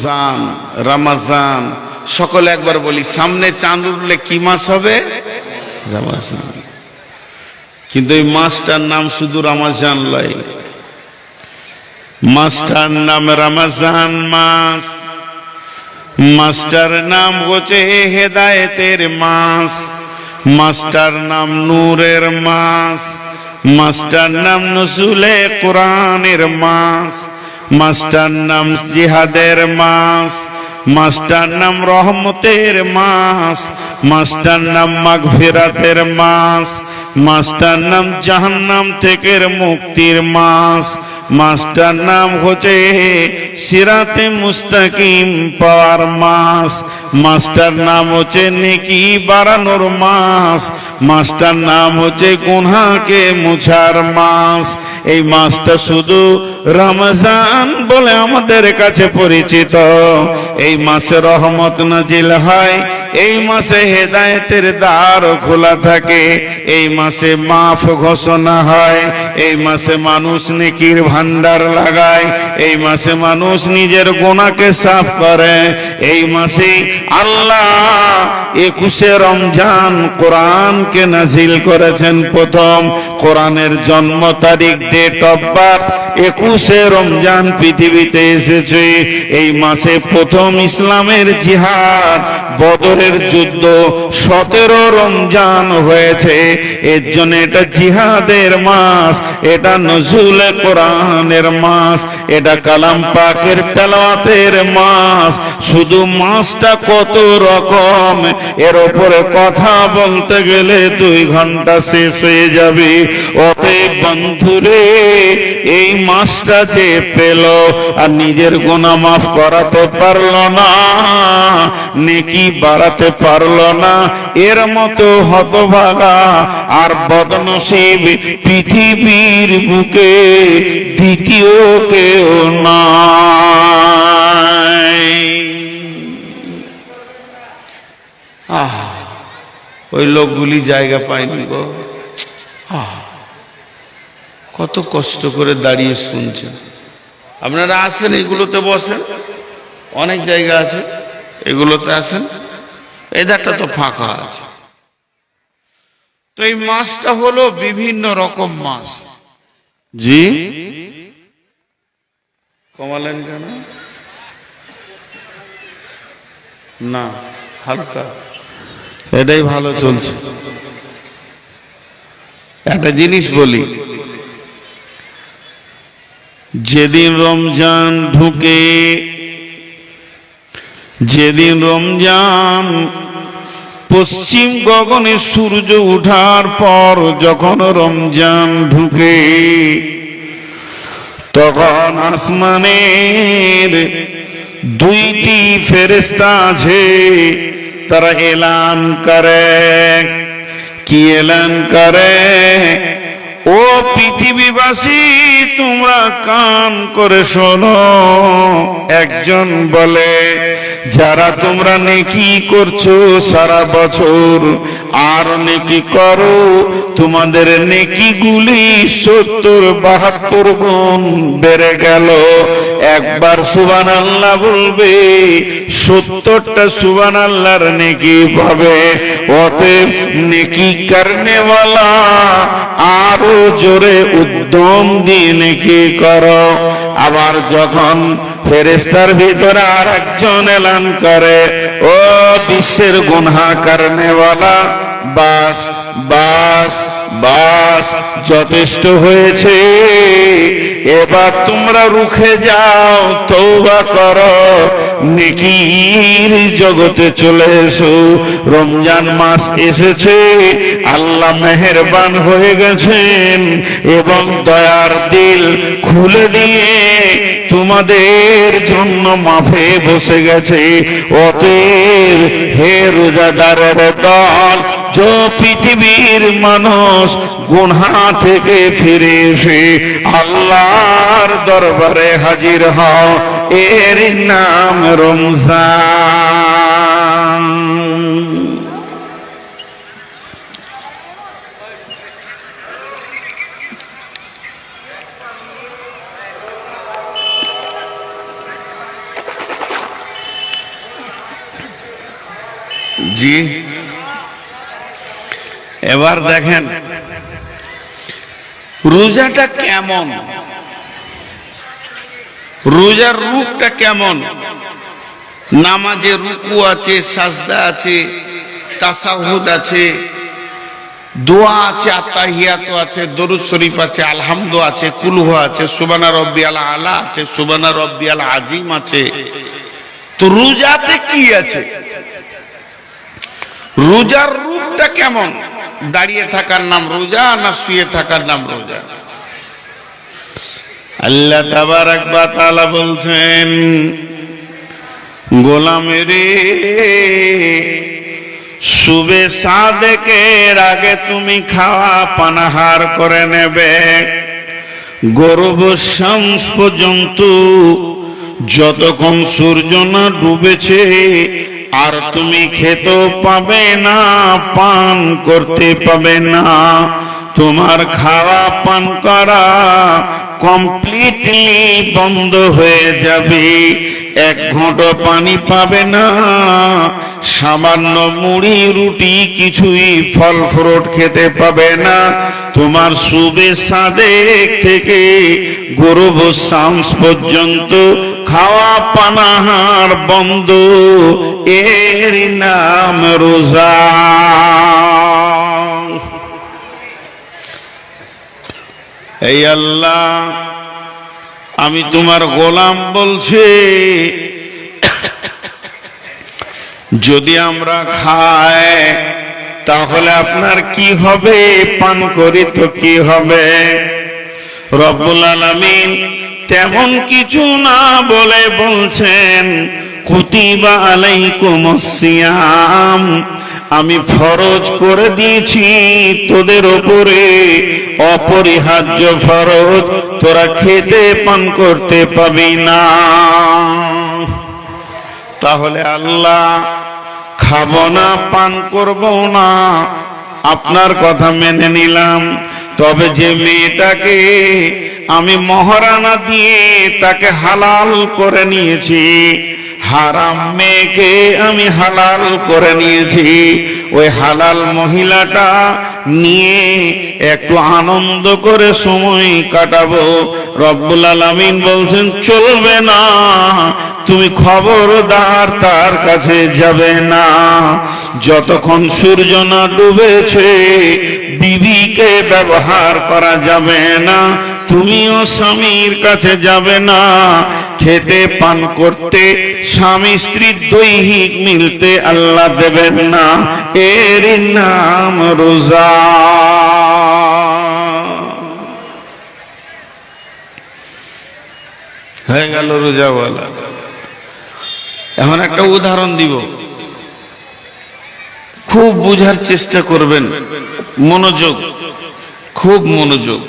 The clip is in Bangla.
রমজান, রমাজান, সকলে একবার বলি, সামনে চাঁদ উঠলে কি মাস হবে? রমাজান। কিন্তু এই মাসটার নাম শুধু রমাজান নয়, মাসটার নাম রমজান মাস। মাসটার নাম হচ্ছে হেদায়েতের মাস, মাসটার নাম নূরের মাস, মাসটার নাম নজুলে কোরআনের মাস, মাসটার নাম জিহাদের মাস, মাসটার নাম রহমতের মাস, মাসটার নাম মাগফিরাতের মাস, মাসটার নাম জাহান্নাম থেকে মুক্তির মাস, মাসটার নাম হচ্ছে সিরাতে মুস্তাকিম পাওয়ার মাস, মাসটার নাম হচ্ছে নেকি বাড়ানোর মাস, মাসটার নাম হচ্ছে গুনাহকে মুছার মাস। এই মাসটা শুধু রমজান বলে আমাদের কাছে পরিচিত। এই মাসে রহমত নাজিল হয়, এই মাসে হেদায়েতের দ্বার খোলা থাকে, এই মাসে মাফ ঘোষণা হয়, এই মাসে মানুষ নেকির ভান্ডার লাগায়, এই মাসে মানুষ নিজের গুনাহকে সাফ করে। এই মাসে আল্লাহ 21শে রমজান কোরআনকে নাজিল করেছেন। প্রথম কোরআনের জন্ম তারিখ, ডেট অফ বার্থ 21শে রমজান পৃথিবীতে এসেছে। এই মাসে প্রথম ইসলামের জিহাদ, বদরের যুদ্ধ 17 রমজান হয়েছে। এর জন্য এটা জিহাদের মাস, এটা নজুলে কোরআনের মাস, এটা কালাম পাকের তেলাওয়াতের মাস। শুধু মাসটা কত রকম, এর উপরে কথা বলতে গেলে 2 ঘন্টা শেষ হয়ে যাবে। অতএব বন্ধুরে, এই মাসটা যে পেল আর নিজের গুনাহ মাফ করাতে পারলো না, নেকি বাড়াতে পারলো না, এর মতো হতভাগা আর বদনসিব পৃথিবীর বুকে দ্বিতীয় কেউ নাই। ওই লোকগুলি জায়গা পায়নি গো, কত কষ্ট করে দাঁড়িয়ে শুনছেন। আপনারা আসেন, এগুলোতে বসেন, অনেক জায়গা আছে, এগুলোতে আসেন। এদারটা তো ফাঁকা আছে। তো এই মাসটা হলো বিভিন্ন রকম মাস। জি কমালেন কেন? না, হালকা, এটাই ভালো চলছে। একটা জিনিস বলি, যেদিন রমজান ঢুকে, যেদিন রমজান পশ্চিম গগনে সূর্য ওঠার পর যখন রমজান ঢুকে, তখন আসমানের 2টি ফেরেশতা আছে, তারা এলান করে। কি এলান করে? ও পৃথিবীবাসী, তোমরা কান করে শোনো। একজন বলে, যারা তোমরা নেকি করছো সারা বছর, আর নেকি করো, তোমাদের নেকিগুলি 70-72 গুণ বেড়ে গেল। একবার সুবহানাল্লাহ বলবে, 70টা সুবহানাল্লাহর নেকি পাবে। অতএব নেকি করনেওয়ালা আরো জোরে উদ্যম দিয়ে নেকি করো। আবার যখন ফেরেশতার ভিতরে আর একজন এলান করে, ও বিশ্বের গুনাহ করনেওয়ালা, বাস বাস বাস, যথেষ্ট হয়েছে, এবার তোমরা রুখে যাও, তওবা করো, নেকির জগতে চলে এসো। রমজান মাস এসেছে, আল্লাহ মেহেরবান হয়ে গেছেন এবং দয়ার দিল খুলে দিয়ে তোমাদের জন্য মাফে বসে গেছে। অতএব হে রোজাদারের দল, যে পৃথিবীর মানুষ গুনাহ থেকে ফিরে এসে আল্লাহর দরবারে হাজির হও, এর নাম রমজান। জি, এবার দেখেন রোজাটা কেমন, রোজার রূপটা কেমন। নামাজে রুকু আছে, সাজদা আছে, তাসাহুদ আছে, দোয়া আছে, আত্তাহিয়াত আছে, দরুদ শরীফ আছে, আলহামদু আছে, কুলহু আছে, সুবহানা রাব্বিয়াল আলা আছে, সুবহানা রাব্বিয়াল আযীম আছে। তো রোজাতে কি আছে, রোজার রূপটা কেমন? দাঁড়িয়ে থাকার নাম রোজা না শুয়ে থাকার নাম রোজা? আল্লাহ তাবারাক ওয়া তাআলা বলছেন, গোলামেরে সুবে সাদেকের আগে তুমি খাওয়া পানাহার করে নেবে, গরব শামস পর্যন্ত যতক্ষণ সূর্য না ডুবেছে আর তুমি খেতেও পাবে না, পান করতে পাবে না। তোমার খাওয়া পান করা কমপ্লিটলি বন্ধ হয়ে যাবে। এক ঘোঁটো পানি পাবে না, সামান্য মুড়ি রুটি কিছুই ফল ফ্রুট খেতে পাবে না। তোমার সুবে সাদেক থেকে গরব শামস পর্যন্ত খাওয়া পানাহার বন্ধ, এর নাম রোজা। এই আল্লাহ, আমি তোমার গোলাম বলছি, যদি আমরা খাই তাহলে আপনার কি হবে, পান করি তো কি হবে? রব্বুল আলামিন তেমন কিছু না বলে বলছেন, কুতিবা আলাইকুমুস সিয়াম, আমি ফরজ করে দিয়েছি তোদের উপরে, অপরিহার্য ফরজ, তোরা খেতে পান করতে পাবি না। তাহলে আল্লাহ খাবো না, পান করব না, আপনার কথা মেনে নিলাম। তবে যে মেয়েটাকে আমি মহারানা দিয়ে তাকে হালাল করে নিয়েছি, হারাম মেয়েকে আমি হালাল করে নিয়েছি, ওই হালাল মহিলাটা নিয়ে একটু আনন্দ করে সময় কাটাবো। রব্বুল আলামিন বলছেন চলবে না, তুমি খবরদার তার কাছে যাবে না। যতক্ষণ সূর্য না ডুবেছে বিবিকে ব্যবহার করা যাবে না, তুমিও স্বামীর কাছে যাবে না। খেতে পান করতে স্বামী স্ত্রীর দৈহিক মিলতে আল্লাহ দেবেন না, এর নাম রোজা। হয়ে গেল রোজা বলা। এখন একটা উদাহরণ দিব, খুব বুঝার চেষ্টা করবেন, মনোযোগ, খুব মনোযোগ।